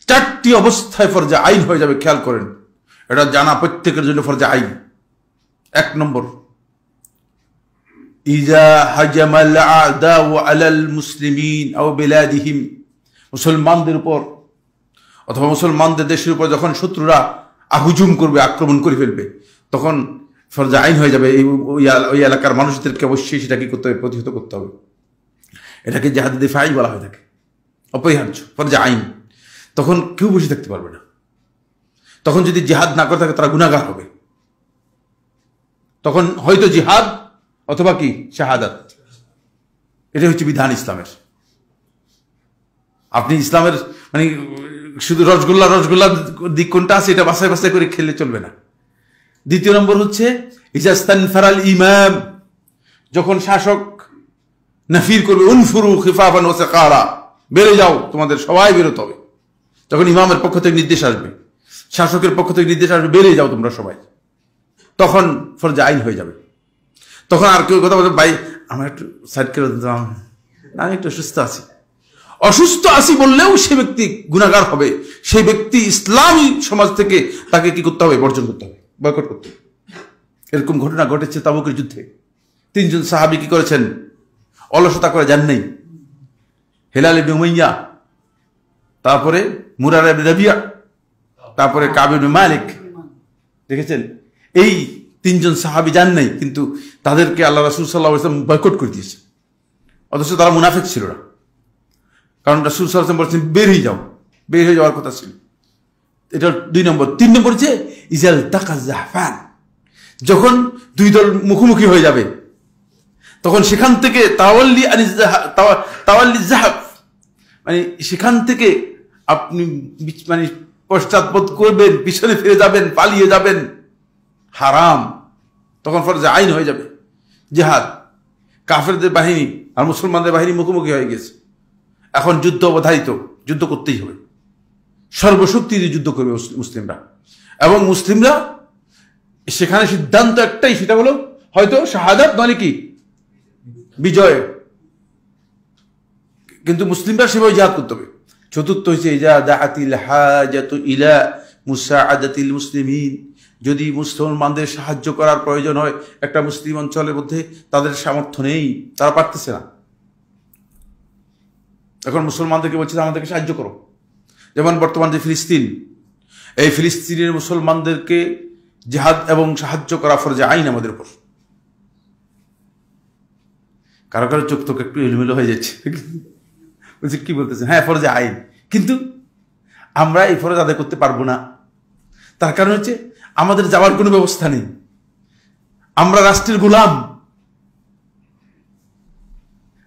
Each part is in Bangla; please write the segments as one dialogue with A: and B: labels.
A: চারটি অবস্থায় ফরজে আইন হয়ে যাবে, খেয়াল করেন, এটা জানা প্রত্যেকের জন্য ফরজে আইন। 1 নম্বর, ইজা হাজামাল আ'দাউ আলাল মুসলিমিন আও বিলাদিহিম, মুসলমানদের উপর অথবা মুসলমানদের দেশের উপর যখন শত্রুরা হুজুম করবে, আক্রমণ করে ফেলবে, তখন ফরজে আইন হয়ে যাবে ওই এলাকার মানুষদেরকে অবশ্যই সেটাকে করতে হবে, প্রতিহত করতে হবে। এটাকে জিহাদে দিফাই বলা হয়ে থাকে, অপরিহার্য ফরজে আইন। তখন কেউ বসে থাকতে পারবে না। তখন যদি জিহাদ না করে থাকে তারা গুনাহগার হবে। তখন হয়তো জিহাদ অথবা কি শাহাদাত, এটা হচ্ছে বিধান ইসলামের। আপনি ইসলামের মানে শুধু রসগোল্লা দিক কোনটা আছে এটা বাছাই বাছাই করে খেললে চলবে না। 2 নম্বর হচ্ছে ইজাস্তানফারাল ইমাম, যখন শাসক নাফির করবে, উনফুরু খিফাফান ওয়া সিকারা, বেড়ে যাও, তোমাদের সবাই বেরোতে হবে। যখন ইমামের পক্ষ থেকে নির্দেশ আসবে, শাসকের পক্ষ থেকে নির্দেশ আসবে, বেড়ে যাও তোমরা সবাই, তখন ফরজে আইন হয়ে যাবে। তখন আর কেউ কথা বলবে, ভাই আমার একটু সাইড করে দিতাম, আমি একটু অসুস্থ আছি বললেও সে ব্যক্তি গুনাহগার হবে। সেই ব্যক্তি ইসলামী সমাজ থেকে তাকে কি করতে হবে? বর্জন করতে হবে, বয়কট করতে হবে। এরকম ঘটনা ঘটেছে তাবুকের যুদ্ধে। 3 জন সাহাবী কি করেছেন? অলসতা করে যান নাই। হেলাল ইবনে উমাইয়া, তারপরে মুরারা ইবনে রাবিয়া, তারপরে কাব ইবনে মালিক। দেখেছেন, এই 3 জন সাহাবী যান নাই, কিন্তু তাদেরকে আল্লাহ রাসূল সাল্লাল্লাহু আলাইহি ওয়াসাল্লাম বয়কট করে দিয়েছে। অথচ তারা মুনাফিক ছিল না, কারণ রাসূল সাল্লাল্লাহু আলাইহি ওয়াসাল্লাম বলেছেন বের হয়ে যাওয়ার কথা ছিল। এটা 2 নম্বর। 3 নম্বর হচ্ছে ইজাল তাকাজ জাহফান, যখন 2 দল মুখোমুখি হয়ে যাবে, তখন সেখান থেকে তাওয়াল্লি জাহফ, মানে সেখান থেকে আপনি মানে পশ্চাৎপদ করবেন, পিছনে ফিরে যাবেন, পালিয়ে যাবেন, হারাম। তখন ফরজে আইন হয়ে যাবে জিহাদ। কাফেরদের বাহিনী আর মুসলমানদের বাহিনী মুখোমুখি হয়ে গেছে, এখন যুদ্ধ অবধারিত, যুদ্ধ করতেই হবে। সর্বশক্তি দিয়ে যুদ্ধ করবে মুসলিমরা, এবং মুসলিমরা সেখানে সিদ্ধান্ত একটাই, সেটা হলো হয়তো শাহাদাত নয় কি বিজয়, কিন্তু মুসলিমরা সেভাবে জিহাদ করতে হবে। 4র্থ হচ্ছে ইজা দাআতিল হাজাতু ইলা মুসাআদাতিল মুসলিমিন, যদি মুসলমানদের সাহায্য করার প্রয়োজন হয়, একটা মুসলিম অঞ্চলের মধ্যে তাদের সামর্থ্য নেই, তারা পারতেছে না, এখন মুসলমানদেরকে বলছে আমাদেরকে সাহায্য করো। যেমন বর্তমান যে ফিলিস্তিন, এই ফিলিস্তিনের মুসলমানদেরকে জিহাদ এবং সাহায্য করা ফরজে আইন আমাদের উপর। কারো কারো চোখ তোকে একটু এলোমেলো হয়ে যাচ্ছে, বলছি কি বলতেছেন? হ্যাঁ, ফরজে আইন, কিন্তু আমরা এই ফরজ আদায় করতে পারবো না। তার কারণ হচ্ছে আমাদের যাওয়ার কোনো ব্যবস্থা নেই, আমরা রাষ্ট্রের গোলাম।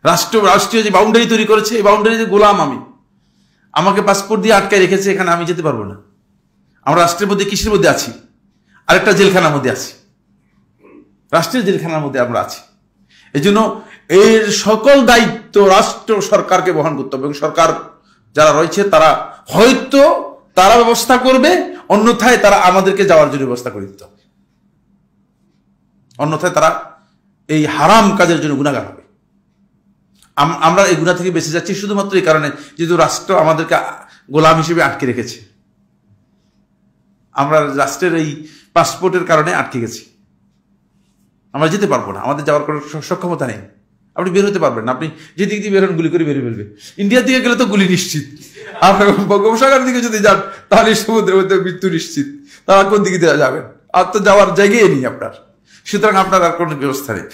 A: রাষ্ট্রীয় যে বাউন্ডারি তৈরি করেছে, এই বাউন্ডারিতে গোলাম আমি। আমাকে পাসপোর্ট দিয়ে আটকায় রেখেছে, এখানে আমি যেতে পারবো না। আমরা রাষ্ট্রের মধ্যে কিসের মধ্যে আছি? আরেকটা জেলখানার মধ্যে আছি, রাষ্ট্রের জেলখানার মধ্যে আমরা আছি। এই জন্য এর সকল দায়িত্ব রাষ্ট্র সরকারকে বহন করতে হবে, এবং সরকার যারা রয়েছে তারা হয়তো তারা ব্যবস্থা করবে, অন্যথায় তারা আমাদেরকে যাওয়ার জন্য ব্যবস্থা করে দিতে হবে। অন্যথায় তারা এই হারাম কাজের জন্য গুনাহগার হবে। আমরা এই গুনাহ থেকে বেঁচে যাচ্ছি শুধুমাত্র এই কারণে, যেহেতু রাষ্ট্র আমাদেরকে গোলাম হিসেবে আটকে রেখেছে। আমরা রাষ্ট্রের এই পাসপোর্টের কারণে আটকে গেছি, আমরা যেতে পারবো না, আমাদের যাওয়ার কোনো সক্ষমতা নেই। আপনি বের হতে পারবেন না, আপনি যেদিক দিয়ে বেরোন গুলি করে বেরিয়ে ফেলবে। ইন্ডিয়ার দিকে গেলে তো গুলি নিশ্চিত, আপনার বঙ্গোপসাগরের দিকে যদি যান তাহলে সমুদ্রের মধ্যে মৃত্যু নিশ্চিত। তারা কোন দিকে যাবেন? আর তো যাওয়ার জায়গায় নেই আপনার, সুতরাং আপনার আর কোনো ব্যবস্থা নেই।